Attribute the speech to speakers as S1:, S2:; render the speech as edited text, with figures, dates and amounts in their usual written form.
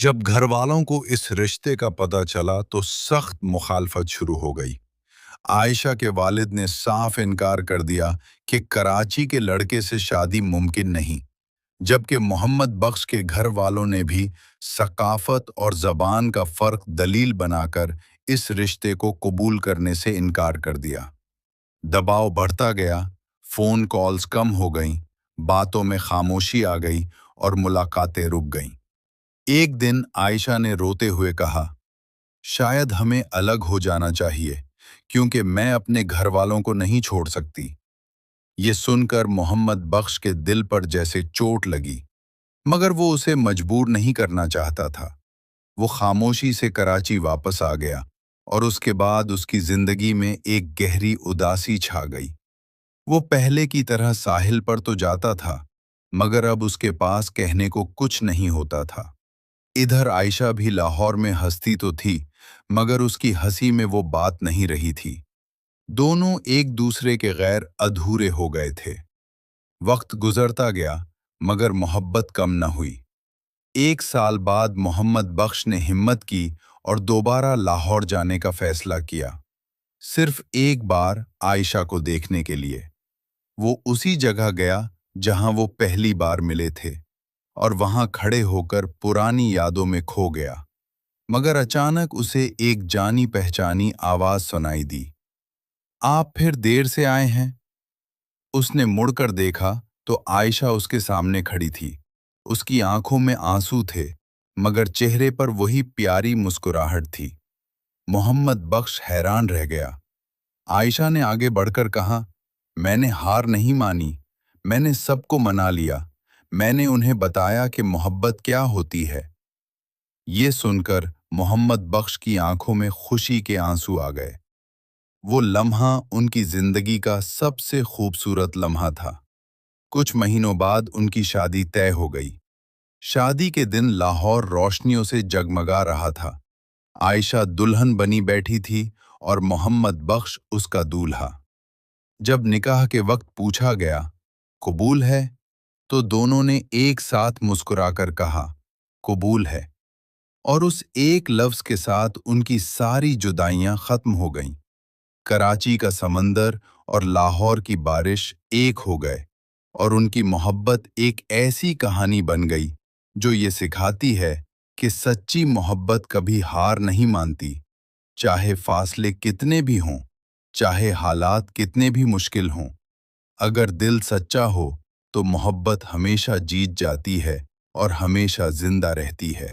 S1: जब घर वालों को इस रिश्ते का पता चला तो सख्त मुखालफत शुरू हो गई। आयशा के वालिद ने साफ इनकार कर दिया कि कराची के लड़के से शादी मुमकिन नहीं, जबकि मोहम्मद बख्श के घर वालों ने भी सकाफत और ज़बान का फ़र्क दलील बनाकर इस रिश्ते को कबूल करने से इनकार कर दिया। दबाव बढ़ता गया, फ़ोन कॉल्स कम हो गईं, बातों में खामोशी आ गई और मुलाकातें रुक गईं। एक दिन आयशा ने रोते हुए कहा, शायद हमें अलग हो जाना चाहिए, क्योंकि मैं अपने घर वालों को नहीं छोड़ सकती। ये सुनकर मोहम्मद बख्श के दिल पर जैसे चोट लगी, मगर वो उसे मजबूर नहीं करना चाहता था। वो खामोशी से कराची वापस आ गया और उसके बाद उसकी जिंदगी में एक गहरी उदासी छा गई। वो पहले की तरह साहिल पर तो जाता था, मगर अब उसके पास कहने को कुछ नहीं होता था। इधर आयशा भी लाहौर में हंसती तो थी, मगर उसकी हंसी में वो बात नहीं रही थी। दोनों एक दूसरे के गैर अधूरे हो गए थे। वक्त गुजरता गया, मगर मोहब्बत कम न हुई। एक साल बाद मोहम्मद बख्श ने हिम्मत की और दोबारा लाहौर जाने का फैसला किया, सिर्फ एक बार आयशा को देखने के लिए। वो उसी जगह गया जहां वो पहली बार मिले थे, और वहां खड़े होकर पुरानी यादों में खो गया। मगर अचानक उसे एक जानी पहचानी आवाज सुनाई दी, आप फिर देर से आए हैं। उसने मुड़कर देखा तो आयशा उसके सामने खड़ी थी। उसकी आंखों में आंसू थे, मगर चेहरे पर वही प्यारी मुस्कुराहट थी। मोहम्मद बख्श हैरान रह गया। आयशा ने आगे बढ़कर कहा, मैंने हार नहीं मानी, मैंने सबको मना लिया। मैंने उन्हें बताया कि मोहब्बत क्या होती है। ये सुनकर मोहम्मद बख्श की आंखों में खुशी के आंसू आ गए। वो लम्हा उनकी जिंदगी का सबसे खूबसूरत लम्हा था। कुछ महीनों बाद उनकी शादी तय हो गई। शादी के दिन लाहौर रोशनियों से जगमगा रहा था। आयशा दुल्हन बनी बैठी थी और मोहम्मद बख्श उसका दूल्हा। जब निकाह के वक्त पूछा गया, कबूल है, तो दोनों ने एक साथ मुस्कुराकर कहा, कबूल है। और उस एक लफ्ज के साथ उनकी सारी जुदाइयां खत्म हो गईं। कराची का समंदर और लाहौर की बारिश एक हो गए, और उनकी मोहब्बत एक ऐसी कहानी बन गई जो ये सिखाती है कि सच्ची मोहब्बत कभी हार नहीं मानती। चाहे फासले कितने भी हों, चाहे हालात कितने भी मुश्किल हों, अगर दिल सच्चा हो तो मोहब्बत हमेशा जीत जाती है और हमेशा जिंदा रहती है।